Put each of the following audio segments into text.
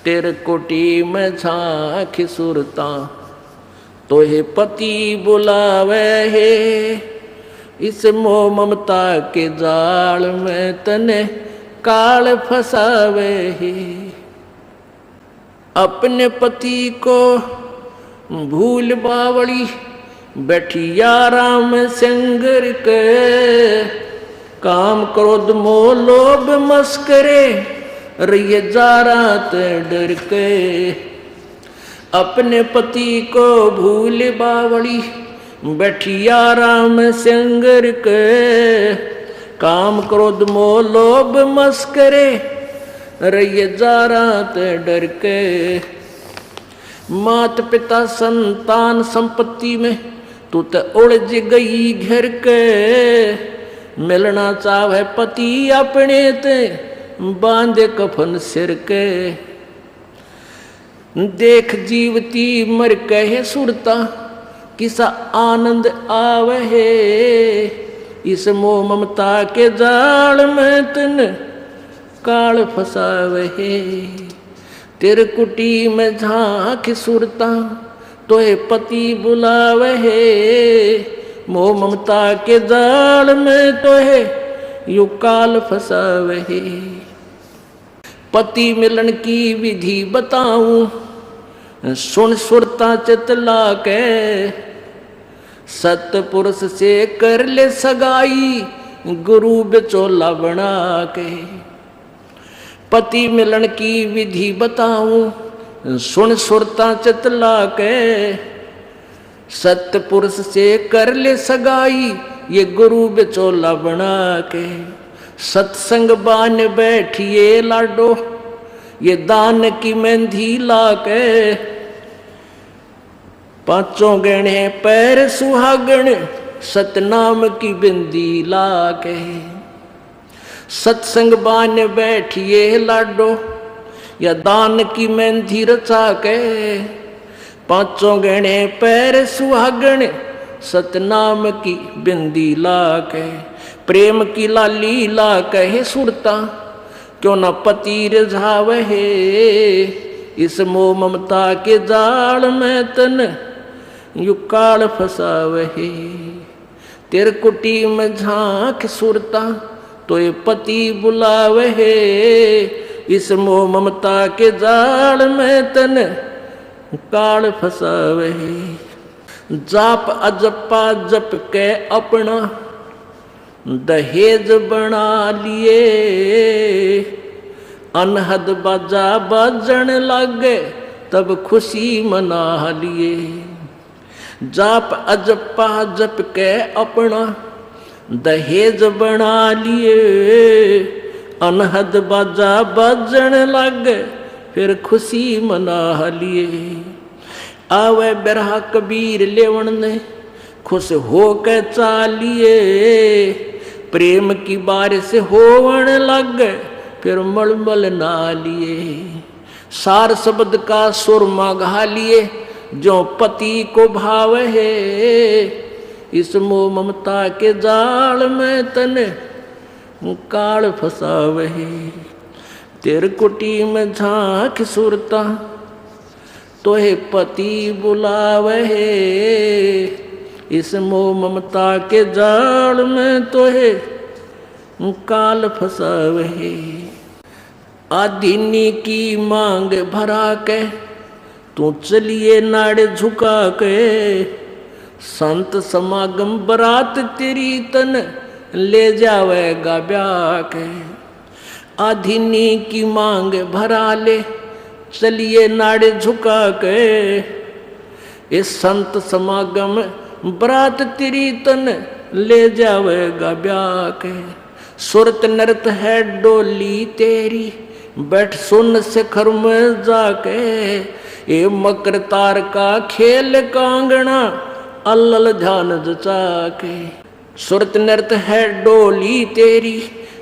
तेरे कोटी में झांक सुरता तोहे पति बुलावे है। इस मोह ममता के जाल में तने काल फसावे है। अपने पति को भूल बावड़ी बैठी याराम संगर के। काम क्रोध मोह लोभ मस्करे रहिए जा रात डर के। अपने पति को भूल बावड़ी बैठी आराम संगर के। काम क्रोध मोह लोभ मस्करे रहिए जा रात डर के। मात पिता संतान संपत्ति में तू तो उलझ गई घर के। मिलना चाहे पति अपने ते बांधे कफन सिर के। देख जीवती मर कहे सुरता किसा आनंद आवे। इस मोह ममता के जाल में तन काल फसावे। तेरे कुटी में झांक सुरता तोहे पति बुलावे। मोह ममता के जाल में तोहे यू काल फसावे। पति मिलन की विधि बताऊं सुन सुरता चितला के। सतपुरुष से कर ले सगाई गुरु बिचौला बना के। पति मिलन की विधि बताऊं सुन सुरता चितला के। सतपुरुष से कर ले सगाई ये गुरु बिचौला बना के। सत्संग बान बैठिए लाडो ये दान की मेहंदी ला के। पांचों गहने पैर सुहागण सतनाम की बिंदी ला के। सत्संग बान बैठिए लाडो या दान की मेहंदी रचा के। पांचों गहने पैर सुहागण सतनाम की बिंदी ला के। प्रेम की लाली ला कहे सुरता क्यों न पति रिझावे। इस मोह ममता के जाल में तन यू काल फसावे। तेरे कुटी में झांक सुरता तो ये पति बुलावे। इस मोह ममता के जाल में तन काल फसावे। जाप अजपा जप के अपना दहेज बना लिए। अनहद बाजा बाजन लगे तब खुशी मना लिए। जाप अजपा जप के अपना दहेज बना लिए। अनहद बाजा बाजन लगे फिर खुशी मना लिए। आवे बिरहा कबीर लेवन ने खुश हो के चालिए। प्रेम की बारिश होवन लग फिर मलमल ना लिए। सार शब्द का सुरमा गा लिए जो पति को भाव है। इस मोह ममता के जाल में तने काल फसावे। तेरे कुटी में झांक सुरता तोहे पति बुलावे। इस मोह ममता के जाल में तोहे काल फसावे। आदीनी की मांग भरा के तू चलिए नाड़े झुका के। संत समागम बरात तेरी तन ले जावेगा ब्याह के। आदीनी की मांग भरा ले चलिए नाड़े झुका के। इस संत समागम बरात तेरी तन ले जावेगा ब्याह के। सुरत नृत है डोली तेरी बैठ सुन शिखर में जाके। ये मकर तार का खेल कांगना अल्लल ध्यान जचा के। सुरत नृत है डोली तेरी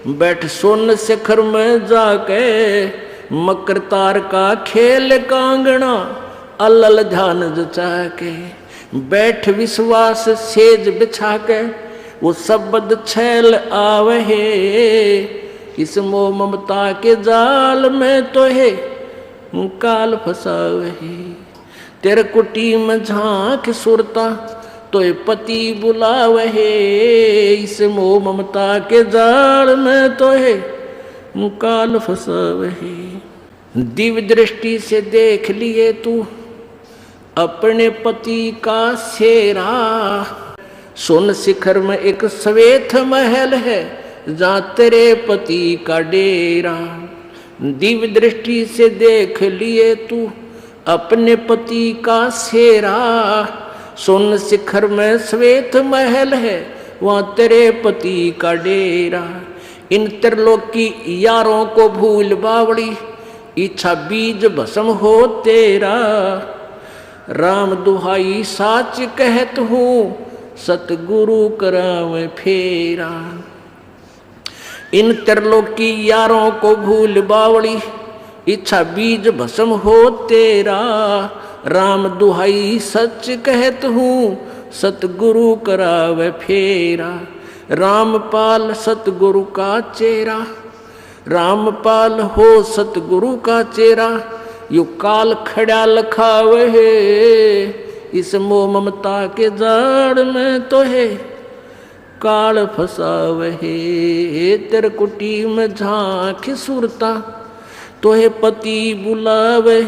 बैठ सुन शिखर में जाके। मकर तार का खेल कांगना अल्लल ध्यान जचा के। बैठ विश्वास सेज बिछा के वो शब्द छैल आवे। इस मोह ममता के जाल में तो है काल फसावे। तेरे कुटी में झांक सुरता तोय पति बुलावे। इस मोह ममता के जाल में तोहे काल फसावे। दिव्य दृष्टि से देख लिए तू अपने पति का सेरा। सोन शिखर में एक श्वेत महल है जहाँ तेरे पति का डेरा। दिव्य दृष्टि से देख लिए तू अपने पति का सेरा। सोन शिखर में श्वेत महल है वहाँ तेरे पति का डेरा। इन त्रिलोकी यारों को भूल बावड़ी इच्छा बीज भस्म हो तेरा। राम दुहाई साच कहत हूँ सतगुरु करावे फेरा। इन त्रिलोकी यारों को भूल बावड़ी इच्छा बीज भस्म हो तेरा। राम दुहाई सच कहत हूँ सतगुरु करावे फेरा। रामपाल सतगुरु का चेहरा। रामपाल हो सतगुरु का चेहरा। यू काल खड़ा लखावे। इस मोह ममता के जाड़ में तो है काल फसावे। तेरे कुटी में झांक सुरता तोहे पति बुलावे।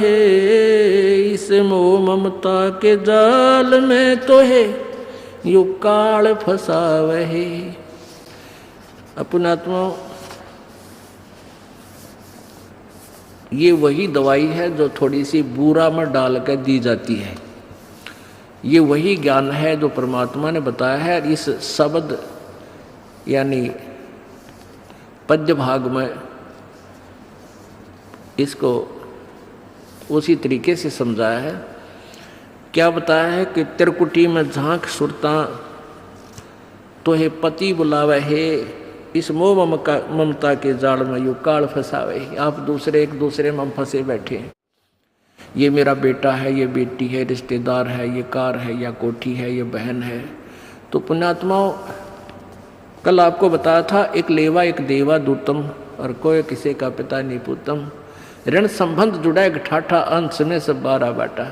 इस मोह ममता के जाल में तोहे यू काल फसावे। अपनात्मा ये वही दवाई है जो थोड़ी सी बूरा में डाल कर दी जाती है। ये वही ज्ञान है जो परमात्मा ने बताया है। इस शब्द यानी पद्य भाग में इसको उसी तरीके से समझाया है। क्या बताया है कि त्रिकुटी में झांक सुरता तोहे पति बुलावे है। इस मोह ममता के जाल में यू काल फसावे। आप एक दूसरे में फंसे बैठे हैं। ये मेरा बेटा है, ये बेटी है, रिश्तेदार है, ये कार है या कोठी है, ये बहन है। तो पुण्यात्माओं कल आपको बताया था एक लेवा एक देवा दूतम और कोई किसी का पिता नहीं पूतम। ऋण संबंध जुड़ा एक ठाठा अंश में सब बारह बाटा।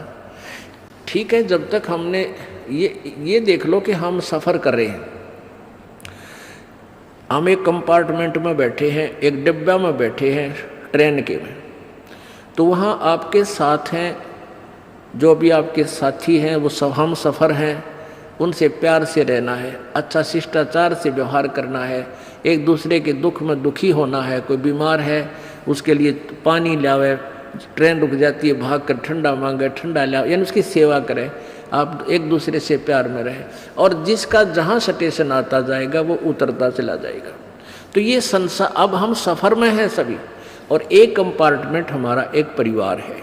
ठीक है, जब तक हमने ये देख लो कि हम सफ़र कर रहे हैं। हम एक कंपार्टमेंट में बैठे हैं, एक डिब्बा में बैठे हैं ट्रेन के में। तो वहाँ आपके साथ हैं जो भी आपके साथी हैं, वो सब हम सफ़र हैं। उनसे प्यार से रहना है, अच्छा शिष्टाचार से व्यवहार करना है, एक दूसरे के दुख में दुखी होना है। कोई बीमार है उसके लिए पानी लावे, ट्रेन रुक जाती है भाग कर ठंडा मांगे, ठंडा लावे, यानी उसकी सेवा करें। आप एक दूसरे से प्यार में रहें और जिसका जहाँ स्टेशन आता जाएगा वो उतरता चला जाएगा। तो ये संसार, अब हम सफ़र में हैं सभी और एक कंपार्टमेंट हमारा एक परिवार है।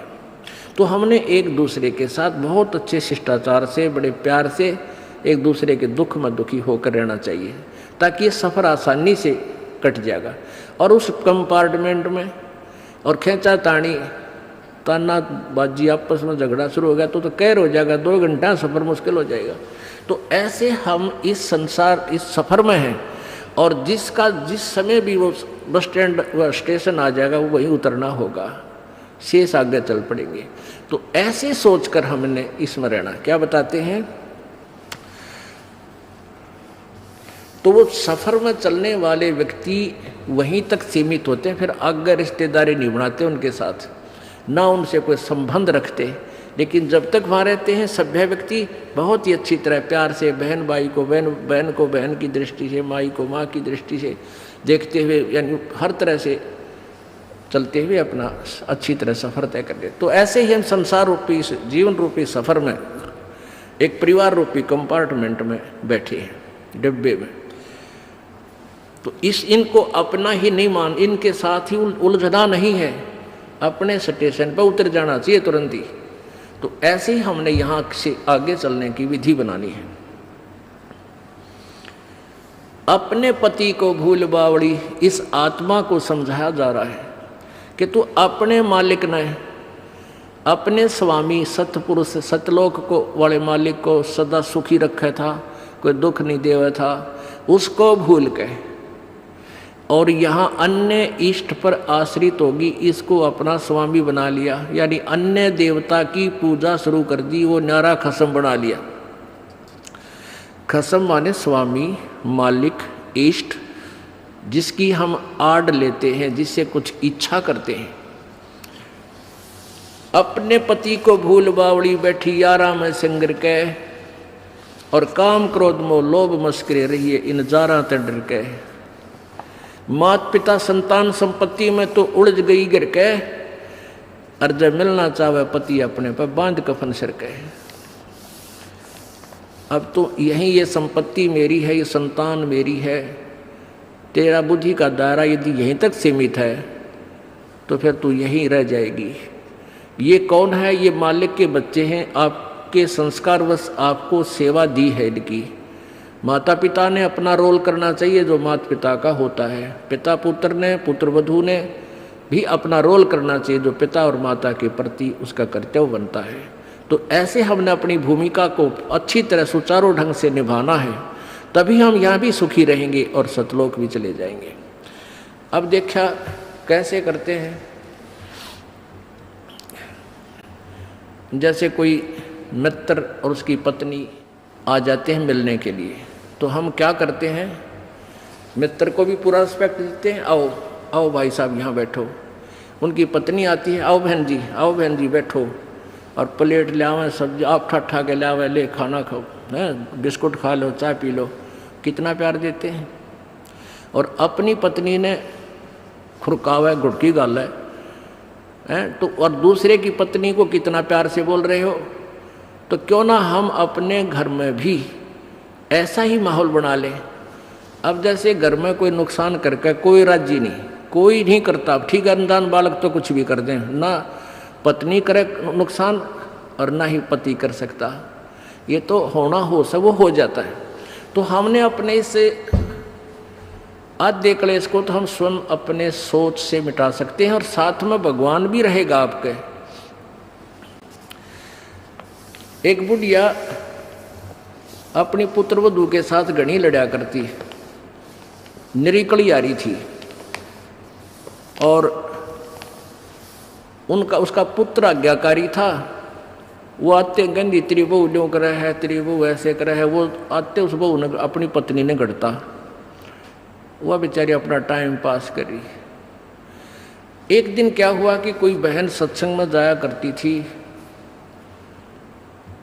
तो हमने एक दूसरे के साथ बहुत अच्छे शिष्टाचार से, बड़े प्यार से एक दूसरे के दुख में दुखी होकर रहना चाहिए ताकि ये सफ़र आसानी से कट जाएगा। और उस कंपार्टमेंट में और खींचा तानी ताना बाजी आपस में झगड़ा शुरू हो गया तो कहर हो जाएगा, 2 घंटा सफ़र मुश्किल हो जाएगा। तो ऐसे हम इस संसार इस सफ़र में हैं और जिसका जिस समय भी वो बस स्टैंड व स्टेशन आ जाएगा वो वहीं उतरना होगा, शेष आगे चल पड़ेंगे। तो ऐसे सोचकर हमने इसमें रहना। क्या बताते हैं, तो वो सफ़र में चलने वाले व्यक्ति वहीं तक सीमित होते हैं, फिर आगे रिश्तेदारी नहीं बनाते उनके साथ, ना उनसे कोई संबंध रखते। लेकिन जब तक वहाँ रहते हैं सभ्य व्यक्ति बहुत ही अच्छी तरह प्यार से बहन भाई को बहन को बहन की दृष्टि से, माई को माँ की दृष्टि से देखते हुए, यानी हर तरह से चलते हुए अपना अच्छी तरह सफ़र तय कर ले। तो ऐसे ही हम संसार रूपी जीवन रूपी सफ़र में एक परिवार रूपी कंपार्टमेंट में बैठे हैं डिब्बे में। तो इनको अपना ही नहीं मान, इनके साथ ही उलझना नहीं है, अपने स्टेशन पर उतर जाना चाहिए तुरंत ही। तो ऐसे ही हमने यहाँ से आगे चलने की विधि बनानी है। अपने पति को भूल बावड़ी, इस आत्मा को समझाया जा रहा है कि तू अपने मालिक न, अपने स्वामी सतपुरुष सतलोक को वाले मालिक को सदा सुखी रखा था, कोई दुख नहीं देवा था, उसको भूल के और यहाँ अन्य इष्ट पर आश्रित होगी, इसको अपना स्वामी बना लिया, यानी अन्य देवता की पूजा शुरू कर दी, वो न्यारा खसम बना लिया। खसम माने स्वामी, मालिक, इष्ट, जिसकी हम आड़ लेते हैं, जिससे कुछ इच्छा करते हैं। अपने पति को भूल बावड़ी बैठी यारा में सिंगर के, और काम क्रोध मोह लोभ मस्करे रहिए इन जारा तंडर के। मात पिता संतान संपत्ति में तो उलझ गई गिर के, और जब मिलना चाहे पति अपने पर बांध कफन सिर के। अब तो यही ये संपत्ति मेरी है, ये संतान मेरी है, तेरा बुद्धि का दायरा यदि यहीं तक सीमित है तो फिर तू यहीं रह जाएगी। ये कौन है? ये मालिक के बच्चे हैं, आपके संस्कारवश आपको सेवा दी है इनकी। माता पिता ने अपना रोल करना चाहिए जो माता पिता का होता है। पिता पुत्र ने, पुत्र वधू ने भी अपना रोल करना चाहिए जो पिता और माता के प्रति उसका कर्तव्य बनता है। तो ऐसे हमने अपनी भूमिका को अच्छी तरह सुचारू ढंग से निभाना है, तभी हम यहाँ भी सुखी रहेंगे और सतलोक भी चले जाएंगे। अब देखा कैसे करते हैं। जैसे कोई मित्र और उसकी पत्नी आ जाते हैं मिलने के लिए, तो हम क्या करते हैं? मित्र को भी पूरा रिस्पेक्ट देते हैं, आओ आओ भाई साहब यहाँ बैठो। उनकी पत्नी आती है, आओ बहन जी बैठो, और प्लेट ले आवे, सब्जी आप ठा के ले आवे, ले खाना खाओ, है बिस्कुट खा लो, चाय पी लो। कितना प्यार देते हैं। और अपनी पत्नी ने खुरकावा गुड़की गाल है तो, और दूसरे की पत्नी को कितना प्यार से बोल रहे हो। तो क्यों ना हम अपने घर में भी ऐसा ही माहौल बना लें। अब जैसे घर में कोई नुकसान करके कोई राजी नहीं, कोई नहीं करता। ठीक है, अनजान बालक तो कुछ भी कर दें, ना पत्नी करे नुकसान और ना ही पति कर सकता। ये तो होना हो सब वो हो जाता है। तो हमने अपने इससे आद्य क्लेश को तो हम स्वयं अपने सोच से मिटा सकते हैं, और साथ में भगवान भी रहेगा आपके। एक बुढ़िया अपनी पुत्र वधू के साथ घनी लड़ा करती, निरीकली आ रही थी, और उसका पुत्र आज्ञाकारी था। वो आते गंदी तेरी बहू ड्यों करे है, तेरी बहू ऐसे करे है। वो आते उस बहू ने अपनी पत्नी ने गढ़ता, वह बेचारी अपना टाइम पास करी। एक दिन क्या हुआ कि कोई बहन सत्संग में जाया करती थी,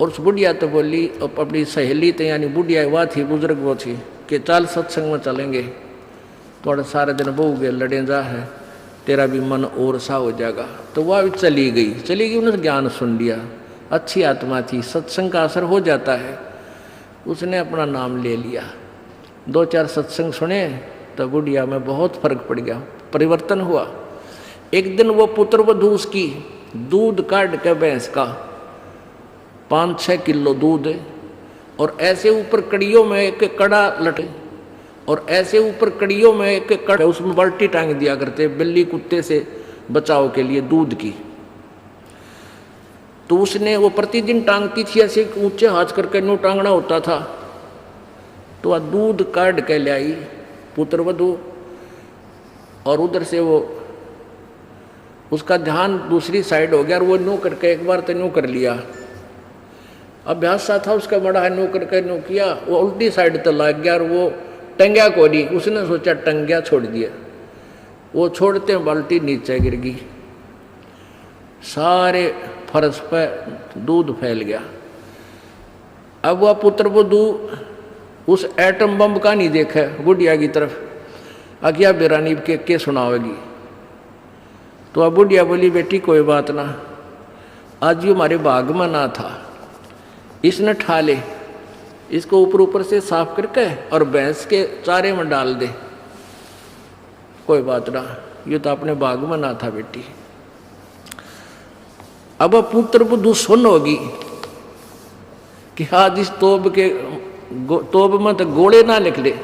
और उस बुढ़िया तो बोली, अपनी सहेली तो यानी बुढ़िया वह थी, बुजुर्ग वो थी, कि चल सत्संग में चलेंगे, थोड़ा सारे दिन बहू के लड़े जा है, तेरा भी मन और सा हो जाएगा। तो वह भी चली गई। उन्होंने ज्ञान सुन लिया, अच्छी आत्मा थी, सत्संग का असर हो जाता है। उसने अपना नाम ले लिया, 2-4 सत्संग सुने, तो बुढ़िया में बहुत फर्क पड़ गया, परिवर्तन हुआ। एक दिन वो पुत्र वधू उसकी दूध काट के भैंस का 5-6 किलो दूध, और ऐसे ऊपर कड़ियों में एक कड़ा लटे, और ऐसे ऊपर कड़ियों में एक कड़ा, उसमें बाल्टी टांग दिया करते बिल्ली कुत्ते से बचाव के लिए दूध की। तो उसने वो प्रतिदिन टांगती थी, ऐसे ऊंचे हाथ करके नो टांगना होता था। तो वह दूध काट के ले आई पुत्र वधू, और उधर से वो उसका ध्यान दूसरी साइड हो गया, और वो नो करके एक बार तो नो कर लिया, अभ्यास सा था उसका बड़ा है, नो करके नो किया, वो उल्टी साइड तो लग गया, और वो टंग्या को नहीं, उसने सोचा टंग्या छोड़ दिया। वो छोड़ते बाल्टी नीचे गिर गई, सारे फर्श पर दूध फैल गया। अब वह पुत्र वधू उस एटम बम का नहीं देखा बुढ़िया की तरफ, अज्ञा बेरानी के सुनावेगी। तो अब बुढ़िया बोली, बेटी कोई बात ना, आज ये हमारे बाग में ना था, इसने ठा ले, इसको ऊपर से साफ करके और भैंस के चारे में डाल दे, कोई बात ना, ये तो अपने बाग में ना था बेटी। अब पुत्र वधू सुन होगी कि आज इस तोब में तो गोले ना लिख ले,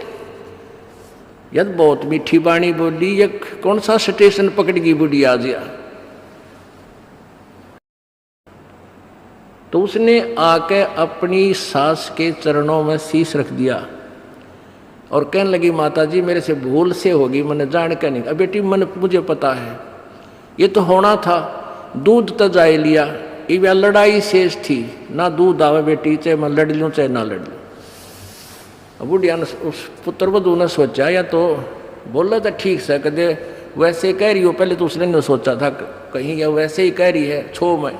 यद बहुत मीठी बाणी बोली, ये कौन सा स्टेशन पकड़गी बुढ़ी आज या। तो उसने आके अपनी सास के चरणों में शीश रख दिया, और कहने लगी माता जी मेरे से भूल से होगी, मैंने जान के नहीं। अब बेटी मुझे पता है ये तो होना था, दूध तो जाए लिया, ये लड़ाई शेष थी ना, दूध आवे बेटी चाहे मैं लड़ लूँ चाहे ना लड़ लूँ। अब बुढ़िया ने उस पुत्र वधू ने सोचा या तो बोला था ठीक से कदे वैसे कह रही हो, पहले तो उसने नहीं सोचा था कहीं या वैसे ही कह रही है छो मैं।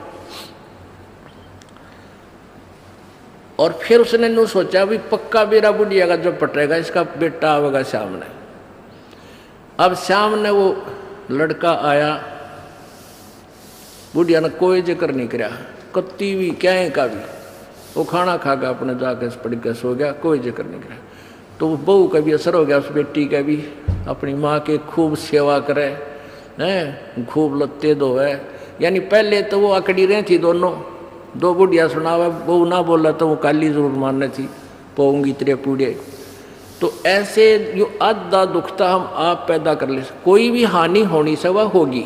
और फिर उसने नहीं सोचा भी पक्का बेरा बुढ़िया का जो पटेगा इसका बेटा आवेगा सामने। अब सामने वो लड़का आया, बुढ़िया ने कोई जिक्र नहीं करा, कत्ती भी क्या का भी, वो खाना खा के अपने जाके पड़ के सो गया, कोई जिक्र नहीं करा। तो बहू का भी असर हो गया, उस बेटी का भी, अपनी माँ के खूब सेवा करे हैं, खूब लत्ते धोवे। यानी पहले तो वो अकड़ी रही थी दोनों, दो बुढ़िया सुनावा, बहू ना बोला तो वो काली जरूर मारने थी, पोऊंगी तेरे पूड़े। तो ऐसे जो आधा दुखता हम आप पैदा कर ले, कोई भी हानि होनी से वह होगी,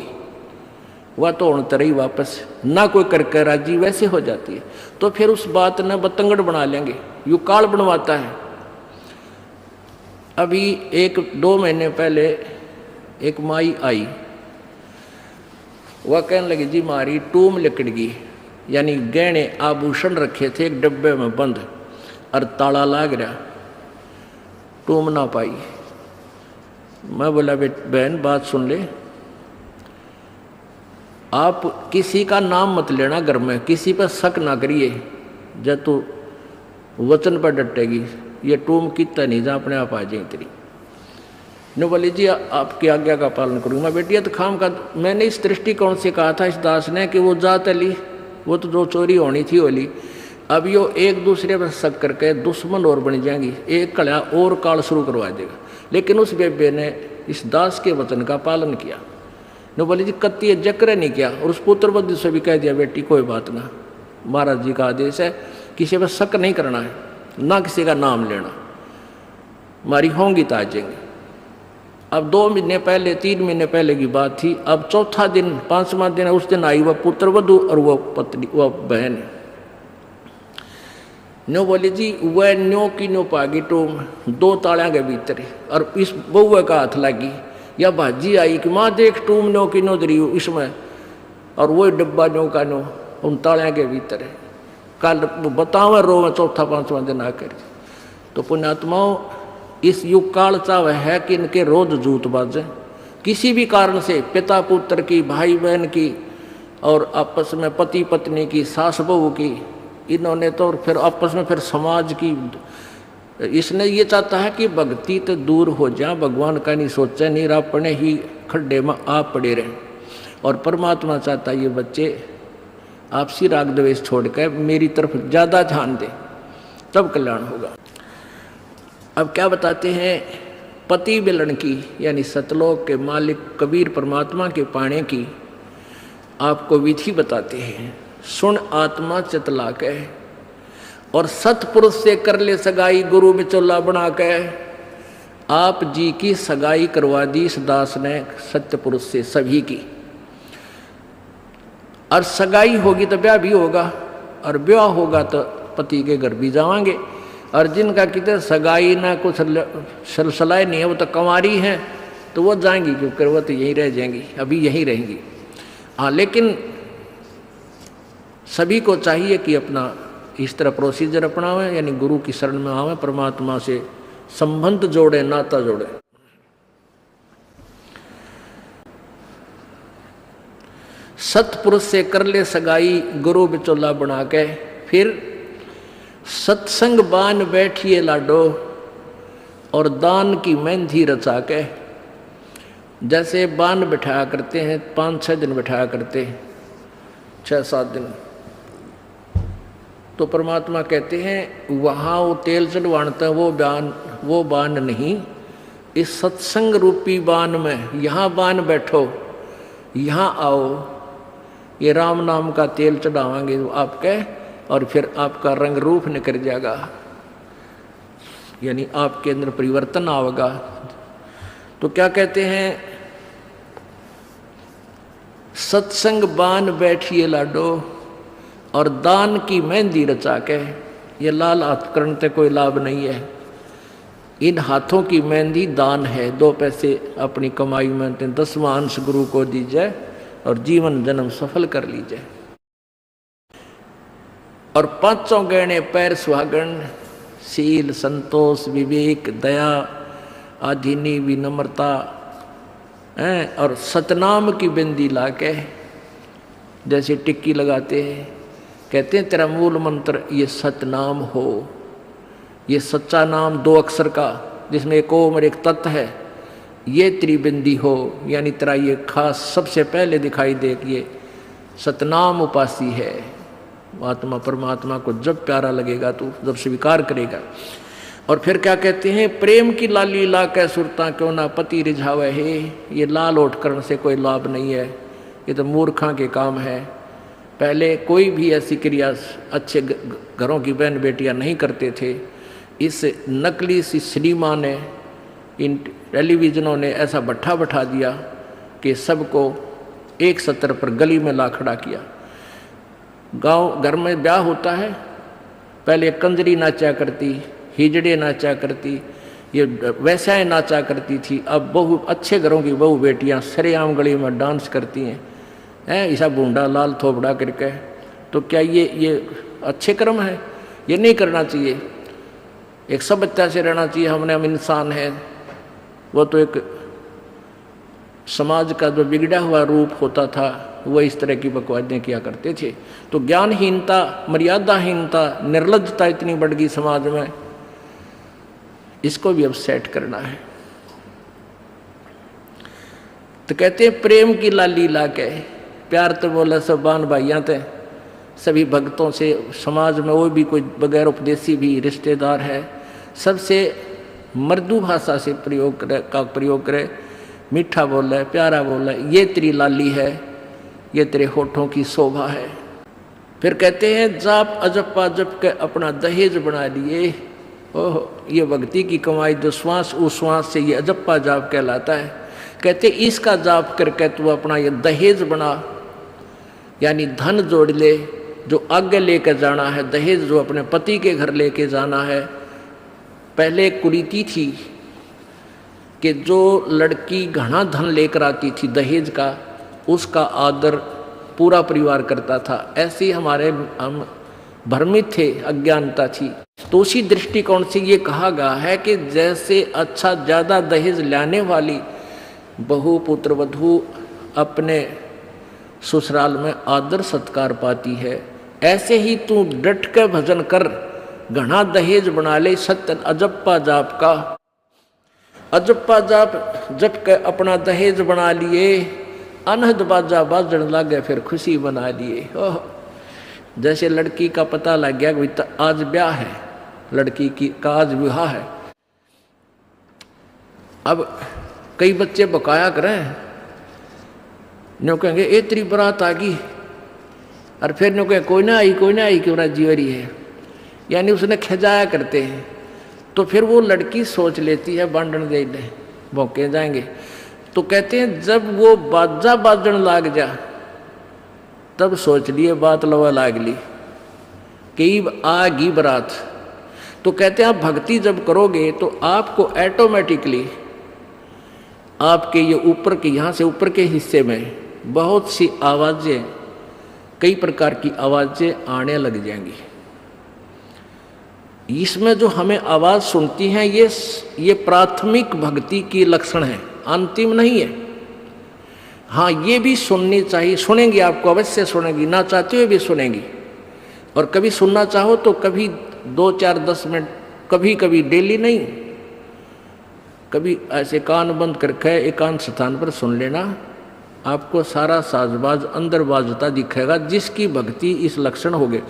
वह तो होने तरह ही वापस ना कोई करके राजी वैसे हो जाती है। तो फिर उस बात ने बतंगड़ बना लेंगे, यू काल बनवाता है। अभी 1-2 महीने पहले एक माई आई, वह कहने लगी जी मारी टूम लिकड़ गई, यानी गहने आभूषण रखे थे एक डब्बे में बंद और ताला लाग रहा, टूम ना पाई। मैं बोला बहन बात सुन ले, आप किसी का नाम मत लेना घर में, किसी पर शक ना करिए, जब तू वचन पर डटेगी ये टूम कितना नहीं जा अपने आप आ जाए तेरी। ने बोली जी आपकी आज्ञा का पालन करूँगा। बेटी तो खाम का मैंने इस दृष्टिकोण से कहा था इस दास ने कि वो जात ली, वो तो जो चोरी होनी थी वो ली। अब यो एक दूसरे पर शक करके दुश्मन और बन जाएंगी, एक कड़ा और काल शुरू करवा देगा। लेकिन उस बेबे ने इस दास के वचन का पालन किया। ने बोली जी कत्ती जक्र नहीं किया, और उस पुत्र वधू से भी कह दिया बेटी कोई बात ना, महाराज जी का आदेश है, किसी पर शक नहीं करना है, ना किसी का नाम लेना, हमारी होंगी तो आ जाएंगे। अब 2 महीने पहले 3 महीने पहले की बात थी। अब चौथा दिन 5वां दिन उस दिन आई वह पुत्र वधू और वह पत्नी वह बहन। न्यो बोली जी वह न्यो की न्यो पागी टूम 2 तालियां के भीतर, और इस बउआ का हाथ लगी या भाजी आई कि माँ देख टूम न्यो की न्यो दरी इसमें, और वही डब्बा न्यो का न्यो उन तालियां के भीतर है। कल बतावा रो में 4-5वां दिन आकर। तो पुण्यात्माओं इस युग काल चाव है कि इनके रोज जूत बाजे, किसी भी कारण से पिता पुत्र की, भाई बहन की, और आपस में पति पत्नी की, सास बहू की, इन्होंने तो फिर आपस में फिर समाज की। इसने ये चाहता है कि भक्ति तो दूर हो जाए, भगवान का नहीं सोचे, नहीं अपने ही खड्डे में आप पड़े रहें। और परमात्मा चाहता है ये बच्चे आपसी राग द्वेष छोड़ कर मेरी तरफ ज़्यादा ध्यान दें, तब कल्याण होगा। अब क्या बताते हैं, पति मिलन की यानी सतलोक के मालिक कबीर परमात्मा के पाने की आपको विधि बताते हैं। सुन आत्मा चितला के, और सतपुरुष से कर ले सगाई, गुरु बिचौला बना के। आप जी की सगाई करवा दी इस दास ने सत्य पुरुष से सभी की, और सगाई होगी तो ब्याह भी होगा, और ब्याह होगा तो पति के घर भी जावांगे। और जिनका कितने सगाई ना कुछ सलसलाए नहीं है, वो तो कंवारी हैं, तो वो जाएंगी, क्योंकि वो तो यहीं रह जाएंगी, अभी यहीं रहेंगी। हाँ, लेकिन सभी को चाहिए कि अपना इस तरह प्रोसीजर अपनावें, यानी गुरु की शरण में आवें, परमात्मा से संबंध जोड़े, नाता जोड़े। सतपुरुष से कर ले सगाई, गुरु बिचौला बना के। फिर सत्संग बान बैठिए लाडो, और दान की मेहंदी रचा के। जैसे बान बैठाया करते हैं, 5-6 दिन बैठाया करते, 6-7 दिन, तो परमात्मा कहते हैं वहाँ वो तेल चढ़वाता वो बान नहीं, इस सत्संग रूपी बान में यहाँ बान बैठो, यहाँ आओ, ये राम नाम का तेल चढ़ावांगे आपके, और फिर आपका रंग रूप निकल जाएगा, यानी आपके अंदर परिवर्तन आएगा। तो क्या कहते हैं, सत्संग बान बैठिए लाडो, और दान की मेहंदी रचा के। ये लाल हाथ करने से कोई लाभ नहीं है, इन हाथों की मेहंदी दान है, 2 पैसे अपनी कमाई में 10वां अंश गुरु को दीजिए और जीवन जन्म सफल कर लीजिए। और 5 गहने पैर सुहागन, शील, संतोष, विवेक, दया, आधीनी, विनम्रता और सतनाम की बिंदी लाके जैसे टिक्की लगाते हैं, कहते हैं तेरा मूल मंत्र ये सतनाम हो, ये सच्चा नाम 2 अक्षर का जिसमें एक ओम और एक तत् है, ये त्रिबिंदी हो, यानी तेरा ये खास सबसे पहले दिखाई दे कि ये सतनाम उपासी है। आत्मा परमात्मा को जब प्यारा लगेगा तो जब स्वीकार करेगा। और फिर क्या कहते हैं, प्रेम की लाली ला कै सुरता क्यों ना पति रिझावे है। ये लाल ओठ करने से कोई लाभ नहीं है, ये तो मूर्खा के काम है। पहले कोई भी ऐसी क्रिया अच्छे घरों की बहन बेटियां नहीं करते थे। इस नकली सी सिनेमा ने, इन टेलीविज़नों ने ऐसा भट्ठा बैठा दिया कि सबको एक सत्र पर गली में ला खड़ा किया। गांव घर में ब्याह होता है, पहले कंजरी नाचा करती, हिजड़े नाचा करती, ये वैश्याएं नाचा करती थी। अब बहु अच्छे घरों की बहु बेटियां सरेआम गली में डांस करती हैं, ऐसा बूंदा लाल थोपड़ा करके। तो क्या ये अच्छे कर्म है? ये नहीं करना चाहिए। एक सभ्यता से रहना चाहिए। हम इंसान हैं, वो तो एक समाज का जो बिगड़ा हुआ रूप होता था वो इस तरह की बकवादें किया करते थे। तो ज्ञानहीनता, मर्यादाहीनता, निर्लज्जता इतनी बढ़ गई समाज में, इसको भी अब सेट करना है। तो कहते हैं प्रेम की लाली ला के, प्यार तो बोला सब बान भाइयां थे, सभी भक्तों से, समाज में वो भी कोई बगैर उपदेशी भी रिश्तेदार है, सबसे मृदु भाषा से प्रयोग करे, मीठा बोल है, प्यारा बोल है, ये तेरी लाली है, ये तेरे होठों की शोभा है। फिर कहते हैं जाप अजप्पा जप के अपना दहेज बना लिए। ओह, ये भक्ति की कमाई जो श्वास उश्वास से ये अजप्पा जाप कहलाता है। कहते इसका जाप करके तू अपना ये दहेज बना, यानी धन जोड़ ले जो आगे लेकर जाना है। दहेज जो अपने पति के घर लेके जाना है। पहले एक कुरीति थी कि जो लड़की घना धन लेकर आती थी दहेज का, उसका आदर पूरा परिवार करता था। ऐसे ही हम भ्रमित थे, अज्ञानता थी। तो उसी दृष्टिकोण से ये कहा गया है कि जैसे अच्छा ज़्यादा दहेज लाने वाली बहू पुत्र वधू अपने ससुराल में आदर सत्कार पाती है, ऐसे ही तू डट के भजन कर, घना दहेज बना ले। सत्य अजप्पा जाप का, अजप्पा जाप जप के अपना दहेज बना लिए, अनहद बाजा बाजन लागे फिर खुशी बना लिए। ओह, जैसे लड़की का पता लग गया कि आज ब्याह है, लड़की की का आज विवाह है। अब कई बच्चे बकाया करें, न्यू कहेंगे ए तेरी बारात आ गई, और फिर न्यू कहें कोई ना आई क्यों ना जीवरी है, यानी उसने खजाया करते हैं। तो फिर वो लड़की सोच लेती है बांधन दे दे, भौंके जाएंगे। तो कहते हैं जब वो बाजा बाजन लाग जा तब सोच लिए बात लवा लाग ली कि आ गई बारात। तो कहते हैं आप भक्ति जब करोगे तो आपको ऑटोमेटिकली आपके ये ऊपर के, यहाँ से ऊपर के हिस्से में बहुत सी आवाज़ें, कई प्रकार की आवाज़ें आने लग जाएंगी। इसमें जो हमें आवाज़ सुनती हैं ये प्राथमिक भक्ति की लक्षण है, अंतिम नहीं है। हाँ, ये भी सुननी चाहिए, सुनेंगी, आपको अवश्य सुनेंगी, ना चाहते हुए भी सुनेंगी। और कभी सुनना चाहो तो कभी 2, 4, 10 मिनट, कभी कभी डेली नहीं, कभी ऐसे कान बंद करके एकांत स्थान पर सुन लेना। आपको सारा साजबाज अंदर बाजता दिखेगा, जिसकी भक्ति इस लक्षण हो गए।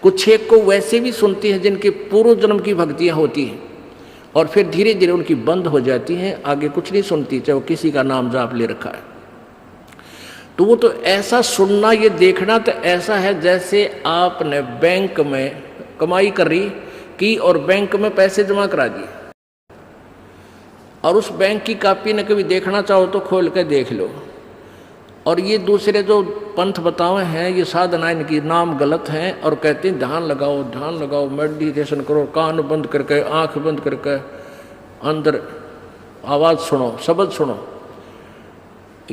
कुछ एक को वैसे भी सुनती हैं जिनके पूर्व जन्म की भक्तियाँ होती हैं और फिर धीरे धीरे उनकी बंद हो जाती हैं, आगे कुछ नहीं सुनती, चाहे वो किसी का नाम जाप ले रखा है। तो वो तो ऐसा सुनना, ये देखना तो ऐसा है जैसे आपने बैंक में कमाई करी की और बैंक में पैसे जमा करा दिए, और उस बैंक की कापी ने कभी देखना चाहो तो खोल कर देख लो। और ये दूसरे जो पंथ बताए हैं, ये साधना, इनकी नाम गलत हैं और कहते हैं ध्यान लगाओ, मेडिटेशन करो, कान बंद करके, आंख बंद करके, अंदर आवाज़ सुनो, शब्द सुनो,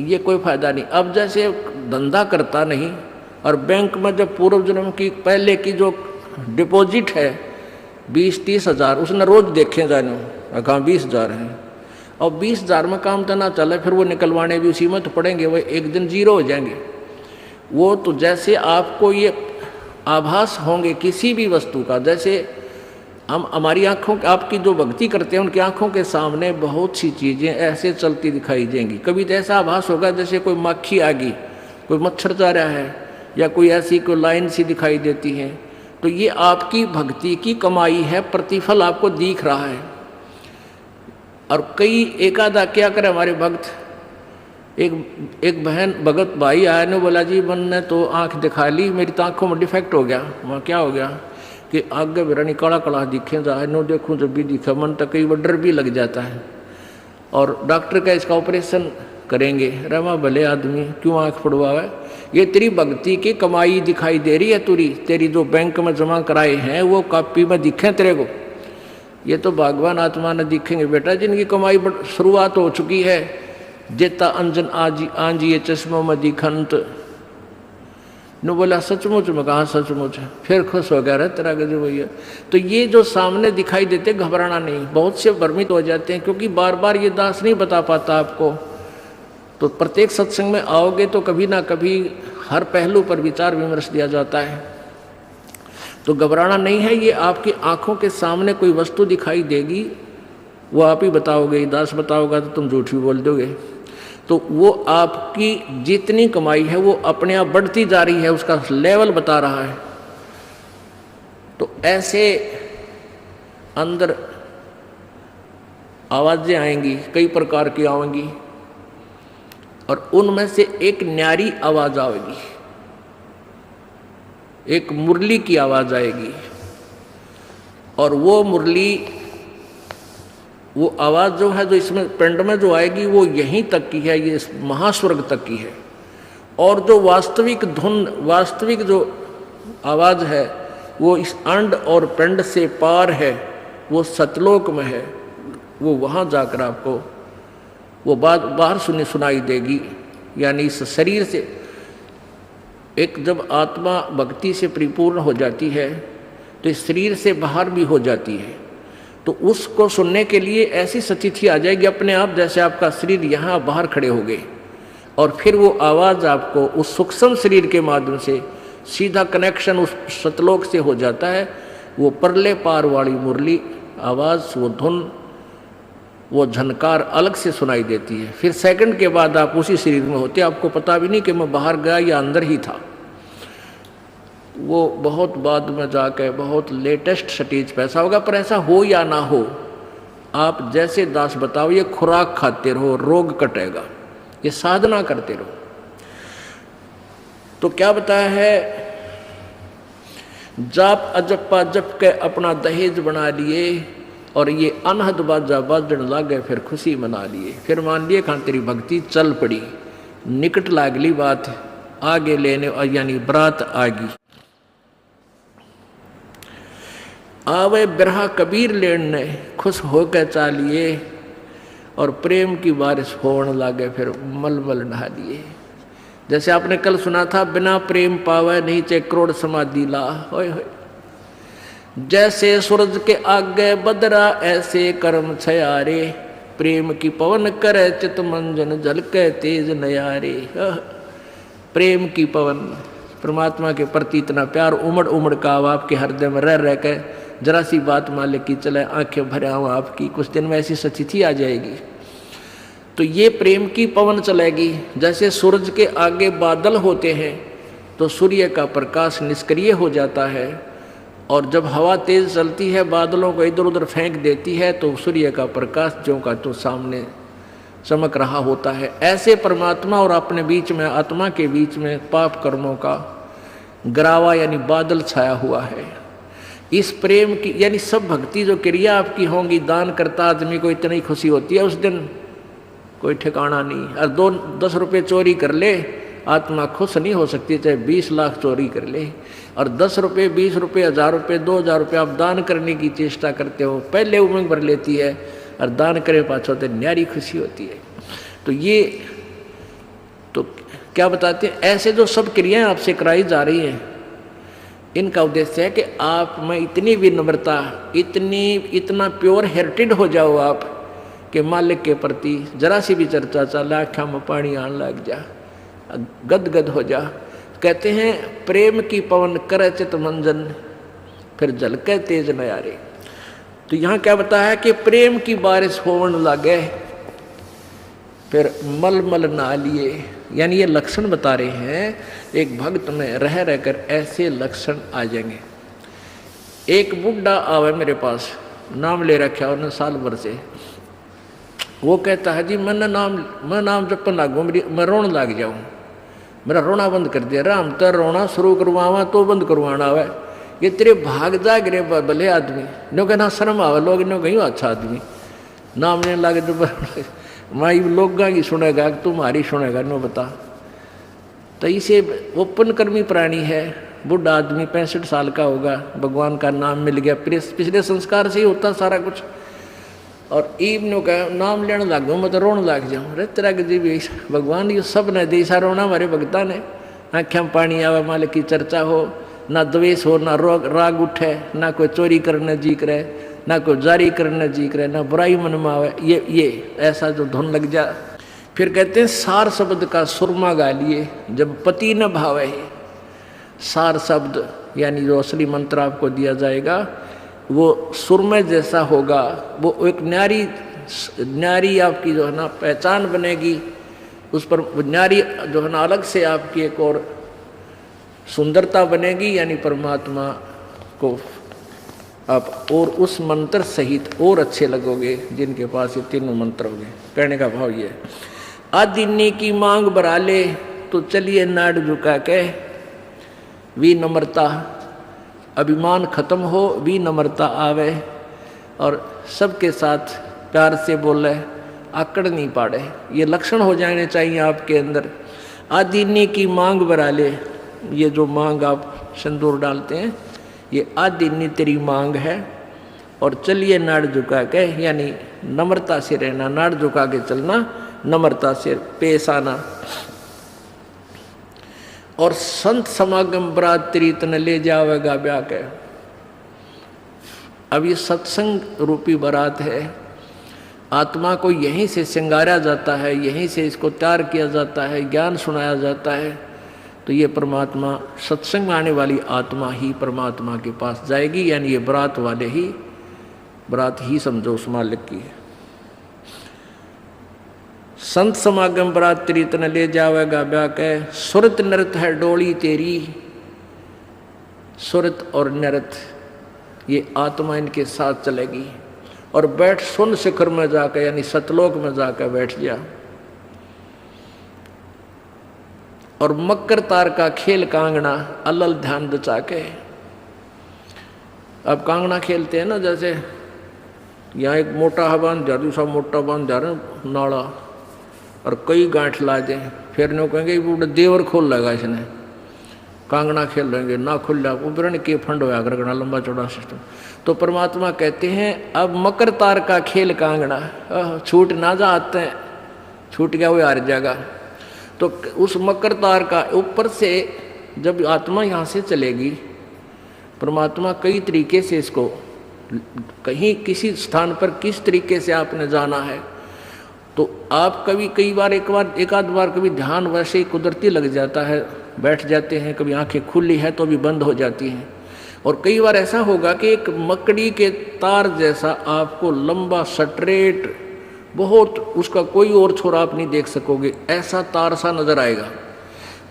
ये कोई फायदा नहीं। अब जैसे धंधा करता नहीं और बैंक में जब पूर्व जन्म की पहले की जो डिपॉजिट है 20-30 हज़ार, उसने रोज देखे जाने कहाँ 20 हज़ार हैं, और 20 हज़ार में काम तो ना चले, फिर वो निकलवाने भी उसी में तो पड़ेंगे, वो एक दिन जीरो हो जाएंगे। वो तो जैसे आपको ये आभास होंगे किसी भी वस्तु का, जैसे हम हमारी आँखों, आपकी जो भक्ति करते हैं उनकी आँखों के सामने बहुत सी चीज़ें ऐसे चलती दिखाई देंगी। कभी तो ऐसा आभास होगा जैसे कोई मक्खी आ गई, कोई मच्छर जा रहा है, या कोई ऐसी कोई लाइन सी दिखाई देती है। तो ये आपकी भक्ति की कमाई है, प्रतिफल आपको दिख रहा है। और कई एकादा क्या करे हमारे भक्त, एक बहन भगत भाई आया ने बोला जी मैंने तो आँख दिखा ली, मेरी तो आँखों में डिफेक्ट हो गया। वहाँ क्या हो गया कि आगे मेरा निकाला कड़ा दिखे जाए, नो देखूँ जब भी दिखा, मन तक कई बार डर भी लग जाता है। और डॉक्टर का इसका ऑपरेशन करेंगे, रमा भले आदमी क्यों आँख फुड़वावे, ये तेरी भक्ति की कमाई दिखाई दे रही है, तेरी जो बैंक में जमा कराए हैं वो कॉपी में दिखे तेरे को। ये तो भगवान आत्मा ने दिखेंगे बेटा, जिनकी कमाई शुरुआत हो चुकी है। जेता अंजन आंजी ये चश्मों में दिखंत ने बोला सचमुच में, कहा सचमुच है, फिर खुश हो गया, तेरा गजब भैया। तो ये जो सामने दिखाई देते घबराना नहीं। बहुत से भ्रमित हो जाते हैं क्योंकि बार बार ये दास नहीं बता पाता आपको। तो प्रत्येक सत्संग में आओगे तो कभी ना कभी हर पहलू पर विचार विमर्श दिया जाता है। तो घबराना नहीं है। ये आपकी आंखों के सामने कोई वस्तु दिखाई देगी, वो आप ही बताओगे, दास बताओगा तो तुम झूठ भी बोल दोगे। तो वो आपकी जितनी कमाई है वो अपने आप बढ़ती जा रही है, उसका लेवल बता रहा है। तो ऐसे अंदर आवाज़ें आएंगी, कई प्रकार की आएंगी, और उनमें से एक न्यारी आवाज़ आएगी, एक मुरली की आवाज़ आएगी। और वो मुरली, वो आवाज़ जो है, जो इसमें पिंड में जो आएगी वो यहीं तक की है, ये महास्वर्ग तक की है। और जो वास्तविक धुन, वास्तविक जो आवाज़ है वो इस अंड और पिंड से पार है, वो सतलोक में है। वो वहाँ जाकर आपको वो बात बाहर सुनाई देगी। यानी इस शरीर से एक जब आत्मा भक्ति से परिपूर्ण हो जाती है तो इस शरीर से बाहर भी हो जाती है। तो उसको सुनने के लिए ऐसी स्थिति आ जाएगी अपने आप, जैसे आपका शरीर यहाँ बाहर खड़े हो गए, और फिर वो आवाज़ आपको उस सूक्ष्म शरीर के माध्यम से सीधा कनेक्शन उस सतलोक से हो जाता है। वो परले पार वाली मुरली आवाज़, वो धुन, वो झनकार अलग से सुनाई देती है। फिर सेकंड के बाद आप उसी शरीर में होते, आपको पता भी नहीं कि मैं बाहर गया या अंदर ही था। वो बहुत बाद में जाकर बहुत लेटेस्ट स्टेज पे ऐसा होगा। पर ऐसा हो या ना हो, आप जैसे दास बताओ, ये खुराक खाते रहो, रोग कटेगा, ये साधना करते रहो। तो क्या बताया है, जाप अजप्पा जप के अपना दहेज बना लिए, और ये अनहद बाजा बाजन लागे, फिर खुशी मना लिए। फिर मान लिए खान तेरी भक्ति चल पड़ी, निकट लागली बात आगे लेने, यानी बरात आगी। आवे बिरहा कबीर लेने, खुश होकर चालिए, और प्रेम की बारिश होने लागे, फिर मलमल नहा लिए। जैसे आपने कल सुना था, बिना प्रेम पावे नहीं चे करोड़ समाधि ला। होय होय, जैसे सूरज के आगे बदरा ऐसे कर्म छयारे, प्रेम की पवन करे चित मंजन झलके तेज नयारे। प्रेम की पवन, परमात्मा के प्रति इतना प्यार उमड़ उमड़ का अब आपके हृदय में रह रह के जरा सी बात मान ले कि चले आंखें भरे आऊँ आपकी, कुछ दिन में ऐसी स्थिति आ जाएगी। तो ये प्रेम की पवन चलेगी। जैसे सूरज के आगे बादल होते हैं तो सूर्य का प्रकाश निष्क्रिय हो जाता है, और जब हवा तेज चलती है बादलों को इधर उधर फेंक देती है तो सूर्य का प्रकाश ज्यों का तो सामने चमक रहा होता है। ऐसे परमात्मा और अपने बीच में, आत्मा के बीच में पाप कर्मों का गरावा यानी बादल छाया हुआ है। इस प्रेम की यानी सब भक्ति जो क्रिया आपकी होंगी, दान करता आदमी को इतनी खुशी होती है उस दिन कोई ठिकाना नहीं। और 10 रुपये चोरी कर ले, आत्मा खुश नहीं हो सकती, चाहे 20 लाख चोरी कर ले। और 10 रुपये, 20 रुपये, 1000 रुपये, 2000 रुपये आप दान करने की चेष्टा करते हो, पहले उमंग भर लेती है। और दान करे पाछो तो न्यारी खुशी होती है। तो ये तो क्या बताते हैं, ऐसे जो सब क्रियाएं आपसे कराई जा रही हैं, इनका उद्देश्य है कि आप में इतनी विनम्रता, इतना प्योर हार्टेड हो जाओ आप कि मालिक के प्रति जरा सी भी चर्चा चला आँखों में पानी आने लग जा, गदगद हो जा। कहते हैं प्रेम की पवन करे चित मंजन, फिर झलके तेज नयारे। तो यहाँ क्या बताया है कि प्रेम की बारिश होने लगे, फिर मल मल ना लिए, यानी ये लक्षण बता रहे हैं एक भक्त में रह रहकर ऐसे लक्षण आ जाएंगे। एक बुढ़ा आवे मेरे पास, नाम ले रखा उन्होंने साल भर से। वो कहता है जी मैं नाम जपन लागू, मैं रोने लग जाऊँ, मेरा रोना बंद कर दिया। राम तो रोना शुरू करवावा तो बंद करवाना आवे, ये तेरे भाग जा गिरे भले आदमी, नो कहना शर्म आवे, लोग नो कहीं अच्छा आदमी नाम लेने लगे तो माई लोग की सुनेगा तुम्हारी सुनेगा, नो बता। तो इसे ओपन कर्मी प्राणी है, बुढ़ा आदमी 65 साल का होगा, भगवान का नाम मिल गया, पिछले संस्कार से ही होता सारा कुछ। और ईब नो कह नाम लेने लग गो, मैं तो रोने लग जाऊँ। अरे तेरा जी भी भगवान ये सब ने देसा रोना हमारे भगता ने, आँखें में पानी आवे, मालिक की चर्चा हो, ना द्वेष हो, ना राग उठे, ना कोई चोरी करने जी करे, ना कोई जारी करने जी करे, ना बुराई मन में आवे, ये ऐसा जो धुन लग जा। फिर कहते हैं सार शब्द का सुरमा गा लिए जब पति न भावे। सार शब्द यानी जो असली मंत्र आपको दिया जाएगा वो सुरमे जैसा होगा, वो एक न्यारी आपकी जो है ना पहचान बनेगी, उस पर न्यारी जो है ना अलग से आपकी एक और सुंदरता बनेगी, यानी परमात्मा को आप और उस मंत्र सहित और अच्छे लगोगे जिनके पास ये तीनों मंत्र होंगे। कहने का भाव ये, आदिन्नी की मांग बरा ले तो चलिए नाड़ झुका के, विनम्रता, अभिमान खत्म हो, विनम्रता आवे और सबके साथ प्यार से बोले, आकड़ नहीं पाड़े, ये लक्षण हो जाने चाहिए आपके अंदर। आदिन्नी की मांग बरा ले, ये जो मांग आप सिंदूर डालते हैं ये आदिन्नी तेरी मांग है, और चलिए नाड़ झुका के, यानी नम्रता से रहना, नाड़ झुका के चलना, नम्रता से पेश आना। और संत समागम बरात तेरी तन ले जावेगा ब्याह के। अब ये सत्संग रूपी बारात है, आत्मा को यहीं से श्रृंगारा जाता है, यहीं से इसको तैयार किया जाता है, ज्ञान सुनाया जाता है। तो ये परमात्मा, सत्संग में आने वाली आत्मा ही परमात्मा के पास जाएगी, यानी ये बरात वाले ही, बरात ही समझो उस मालिक की है। संत समागम बरात तेरी तन ले जावेगा ब्याह के, सुरत नृत है डोली तेरी। सुरत और नृत ये आत्मा इनके साथ चलेगी, और बैठ सुन शिखर में जाकर, यानी सतलोक में जाकर बैठ जा। और मकर तार का खेल कांगना अलल ध्यान दचा के। अब कांगना खेलते हैं ना, जैसे यहाँ एक मोटा बांध जा, दूसरा मोटा बांध जा रहे नाला, और कई गांठ ला दें, फिर नो कहेंगे वो देवर खोल लगा इसने, कांगना खेल लेंगे ना खुल जा, उबरण के फंड होया करना, लंबा चौड़ा सिस्टम। तो परमात्मा कहते हैं अब मकर तार का खेल कांगना, छूट ना जा आते हैं, छूट गया वो हार जाएगा। तो उस मकर तार का ऊपर से जब आत्मा यहाँ से चलेगी, परमात्मा कई तरीके से इसको, कहीं किसी स्थान पर किस तरीके से आपने जाना है, तो आप कभी एक आध बार कभी ध्यान वैसे ही कुदरती लग जाता है, बैठ जाते हैं, कभी आंखें खुली है तो भी बंद हो जाती हैं। और कई बार ऐसा होगा कि एक मकड़ी के तार जैसा आपको लंबा स्ट्रेट, बहुत, उसका कोई और छोर आप नहीं देख सकोगे, ऐसा तार सा नजर आएगा,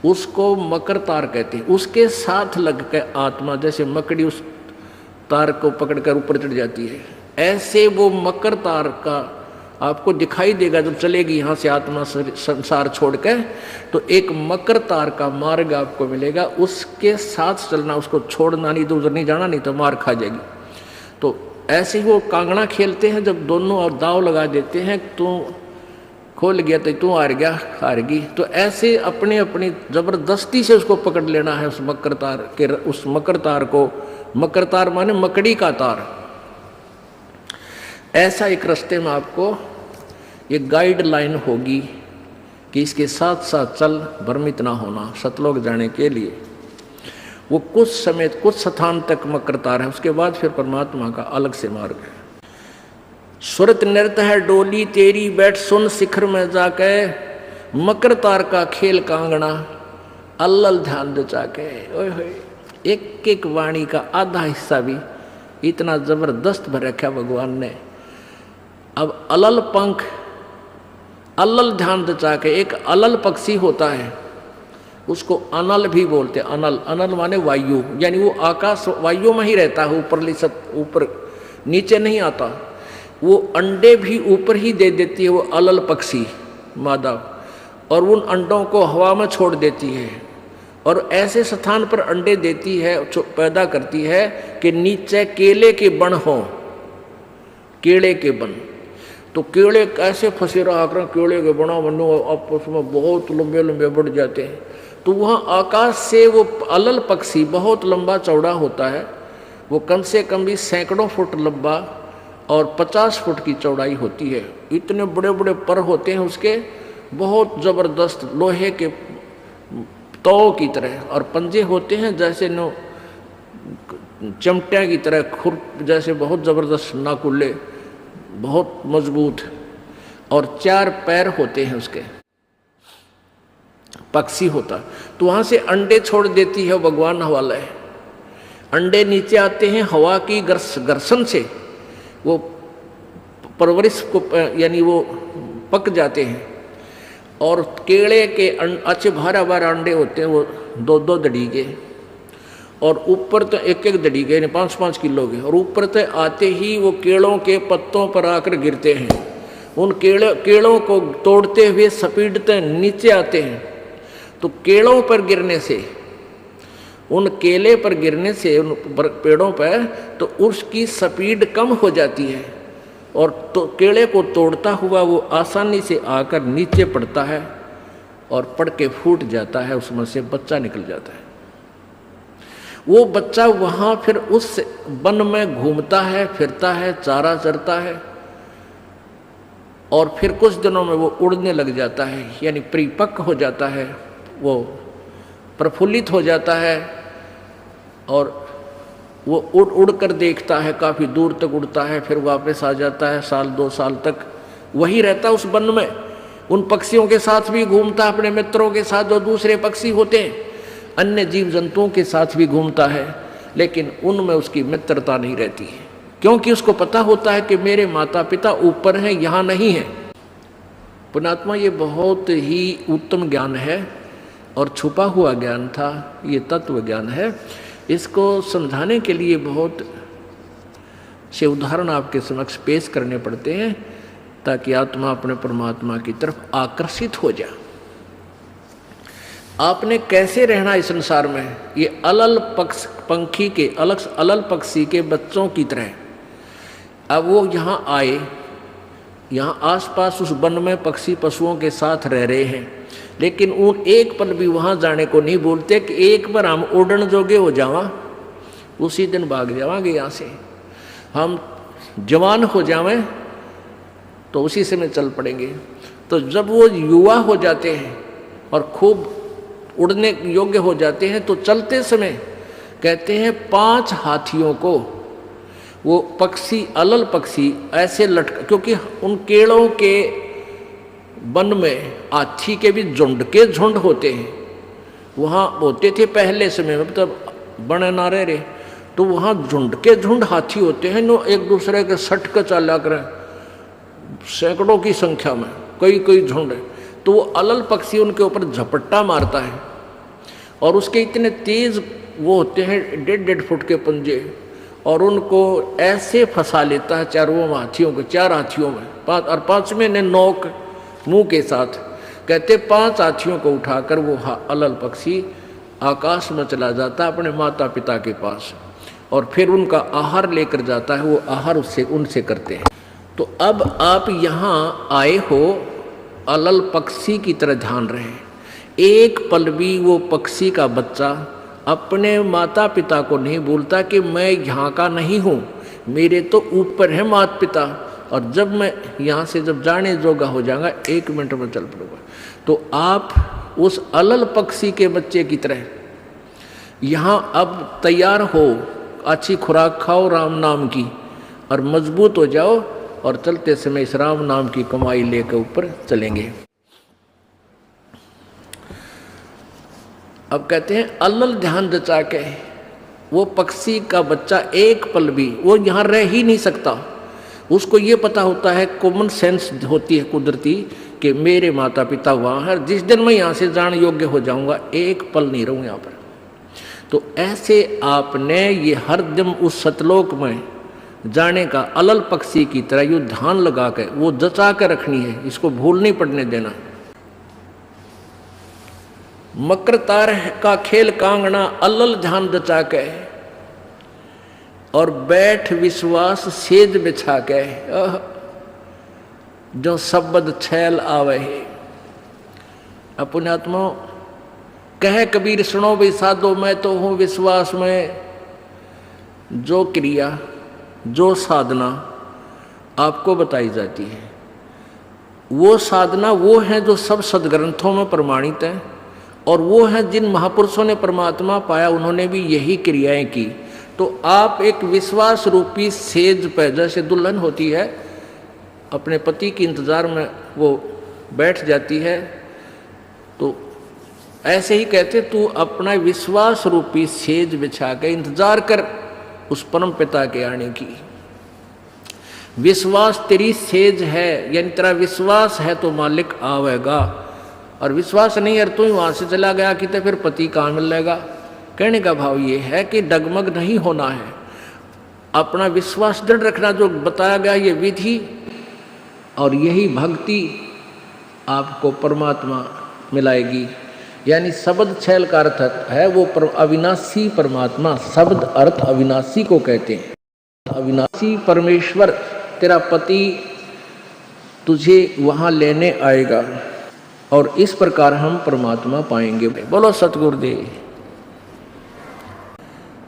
उसको मकर तार कहते हैं। उसके साथ लग के आत्मा जैसे मकड़ी उस तार को पकड़कर ऊपर चढ़ जाती है, ऐसे वो मकर तार का आपको दिखाई देगा जब चलेगी यहाँ से आत्मा संसार छोड़ के। तो एक मकर तार का मार्ग आपको मिलेगा, उसके साथ चलना, उसको छोड़ना नहीं, तो उधर नहीं जाना, नहीं तो मार खा जाएगी। तो ऐसे ही वो कांगड़ा खेलते हैं, जब दोनों और दाव लगा देते हैं, तू खोल गया तो तू हार गया, हारगी। तो ऐसे अपने अपनी जबरदस्ती से उसको पकड़ लेना है, उस मकर तार के, उस मकर तार को। मकर तार माने मकड़ी का तार। ऐसा एक रास्ते में आपको ये गाइडलाइन होगी कि इसके साथ साथ चल, भ्रमित ना होना। सतलोक जाने के लिए वो कुछ समय कुछ स्थान तक मकरता रहे, उसके बाद फिर परमात्मा का अलग से मार्ग है। सुरत नृत्य है डोली तेरी, बैठ सुन शिखर में जाके, मकर तार का खेल कांगना, अल्लल ध्यान दे जाके। ओए होए, एक एक वाणी का आधा हिस्सा भी इतना जबरदस्त भर रखा भगवान ने। अब अलल पंख, अल्लल ध्यान दे जाके, एक अलल पक्षी होता है, उसको अनल भी बोलते हैं। अनल, अनल माने वायु, यानी वो आकाश वायु में ही रहता है, ऊपर नीचे नहीं आता। वो अंडे भी ऊपर ही दे देती है वो अलल पक्षी मादा, और उन अंडों को हवा में छोड़ देती है, और ऐसे स्थान पर अंडे देती है, पैदा करती है कि नीचे केले के बन हो, केले के बन। तो केले कैसे फंसे रहा कर, केले के बना बनो आपस में बहुत लंबे लंबे बढ़ जाते हैं। तो वहाँ आकाश से वो अलल पक्षी बहुत लंबा चौड़ा होता है, वो कम से कम भी सैकड़ों फुट लंबा और 50 फुट की चौड़ाई होती है। इतने बड़े बड़े पर होते हैं उसके, बहुत ज़बरदस्त लोहे के तौ की तरह, और पंजे होते हैं जैसे नो चमटिया की तरह, खुर जैसे बहुत ज़बरदस्त नाकुल्ले, बहुत मजबूत, और 4 पैर होते हैं उसके, पक्षी होता। तो वहाँ से अंडे छोड़ देती है भगवान हवाला है। अंडे नीचे आते हैं हवा की घर्षण से, वो परवरिश को यानी वो पक जाते हैं, और केले के अच्छे भारा भारा अंडे होते हैं, वो 2-2 दड़ी के, और ऊपर तो 1-1 दड़ी के, 5-5 किलो के, और ऊपर तो आते ही वो केलों के पत्तों पर आकर गिरते हैं। उन केलों को तोड़ते हुए सपीटते नीचे आते हैं। तो केलों पर गिरने से, उन केले पर गिरने से, उन पेड़ों पर, तो उसकी स्पीड कम हो जाती है, और तो केले को तोड़ता हुआ वो आसानी से आकर नीचे पड़ता है, और पड़ के फूट जाता है, उसमें से बच्चा निकल जाता है। वो बच्चा वहाँ फिर उस वन में घूमता है, फिरता है, चारा चरता है, और फिर कुछ दिनों में वो उड़ने लग जाता है, यानी परिपक्व हो जाता है, वो प्रफुल्लित हो जाता है, और वो उड़ उड़ कर देखता है, काफ़ी दूर तक उड़ता है, फिर वापस आ जाता है, 1-2 साल तक वही रहता उस वन में। उन पक्षियों के साथ भी घूमता, अपने मित्रों के साथ जो दूसरे पक्षी होते हैं, अन्य जीव जंतुओं के साथ भी घूमता है, लेकिन उनमें उसकी मित्रता नहीं रहती है, क्योंकि उसको पता होता है कि मेरे माता पिता ऊपर हैं, यहाँ नहीं है। पुण्यात्मा, ये बहुत ही उत्तम ज्ञान है और छुपा हुआ ज्ञान था, ये तत्व ज्ञान है। इसको समझाने के लिए बहुत से उदाहरण आपके समक्ष पेश करने पड़ते हैं, ताकि आत्मा अपने परमात्मा की तरफ आकर्षित हो जाए। आपने कैसे रहना इस संसार में, ये अलल पंखी के अलल पक्षी के बच्चों की तरह। अब वो यहाँ आए, यहाँ आसपास उस वन में पक्षी पशुओं के साथ रह रहे हैं, लेकिन उन एक पल भी वहाँ जाने को नहीं बोलते कि एक बार हम उड़न जोगे हो जावा, उसी दिन भाग जावांगे यहाँ से, हम जवान हो जावें तो उसी समय चल पड़ेंगे। तो जब वो युवा हो जाते हैं और खूब उड़ने योग्य हो जाते हैं, तो चलते समय कहते हैं 5 हाथियों को वो पक्षी, अलल पक्षी ऐसे लटका, क्योंकि उन केलों के वन में हाथी के भी झुंड के झुंड होते हैं, वहाँ होते थे पहले समय में, तब बने ना रहे, तो वहाँ झुंड के झुंड हाथी होते हैं, नो एक दूसरे के सट कर चला करें, सैकड़ों की संख्या में, कई झुंड है। तो वो अलल पक्षी उनके ऊपर झपट्टा मारता है, और उसके इतने तेज वो होते हैं 1.5 फुट के पंजे, और उनको ऐसे फंसा लेता है चारों हाथियों को, 4 हाथियों में, 5 और 5वें ने नोक मुंह के साथ, कहते 5 हाथियों को उठाकर वो अलल पक्षी आकाश में चला जाता है अपने माता पिता के पास, और फिर उनका आहार लेकर जाता है, वो आहार उससे उनसे करते हैं। तो अब आप यहाँ आए हो, अलल पक्षी की तरह ध्यान रहे, एक पल भी वो पक्षी का बच्चा अपने माता पिता को नहीं बोलता कि मैं यहाँ का नहीं हूँ, मेरे तो ऊपर है माता पिता, और जब मैं यहाँ से जब जाने जोगा हो जाऊंगा 1 मिनट में चल पड़ूंगा। तो आप उस अलल पक्षी के बच्चे की तरह यहाँ अब तैयार हो, अच्छी खुराक खाओ राम नाम की और मजबूत हो जाओ, और चलते समय इस राम नाम की कमाई लेकर ऊपर चलेंगे। अब कहते हैं अलल ध्यान दचा के, वो पक्षी का बच्चा एक पल भी वो यहाँ रह ही नहीं सकता। उसको ये पता होता है, कॉमन सेंस होती है कुदरती, कि मेरे माता पिता वहाँ है, जिस दिन मैं यहाँ से जाने योग्य हो जाऊँगा 1 पल नहीं रहूँ यहाँ पर। तो ऐसे आपने ये हर दिन उस सतलोक में जाने का अलल पक्षी की तरह यू ध्यान लगा कर वो जचा कर रखनी है, इसको भूल नहीं पड़ने देना। मकर तार का खेल कांगना अलल ध्यान दचा के, और बैठ विश्वास सेज बिछा के, जो शब्द छैल आवे है। अपने आत्मा कह कबीर सुनो भी साधो, मैं तो हूँ विश्वास में। जो क्रिया जो साधना आपको बताई जाती है, वो साधना वो है जो सब सदग्रंथों में प्रमाणित है, और वो है जिन महापुरुषों ने परमात्मा पाया उन्होंने भी यही क्रियाएं की। तो आप एक विश्वास रूपी सेज पे, जैसे दुल्हन होती है अपने पति के इंतजार में वो बैठ जाती है, तो ऐसे ही कहते तू अपना विश्वास रूपी सेज बिछा के इंतजार कर उस परम पिता के आने की। विश्वास तेरी सेज है, यानी तेरा विश्वास है तो मालिक आवेगा, और विश्वास नहीं है तू ही वहां से चला गया कि तो फिर पति कहाँ मिलेगा। कहने का भाव ये है कि डगमग नहीं होना है, अपना विश्वास दृढ़ रखना, जो बताया गया ये विधि, और यही भक्ति आपको परमात्मा मिलाएगी। यानी शब्द छैल का अर्थ है वो अविनाशी परमात्मा, शब्द अर्थ अविनाशी को कहते हैं। अविनाशी परमेश्वर तेरा पति तुझे वहाँ लेने आएगा, और इस प्रकार हम परमात्मा पाएंगे। बोलो सतगुरुदेव।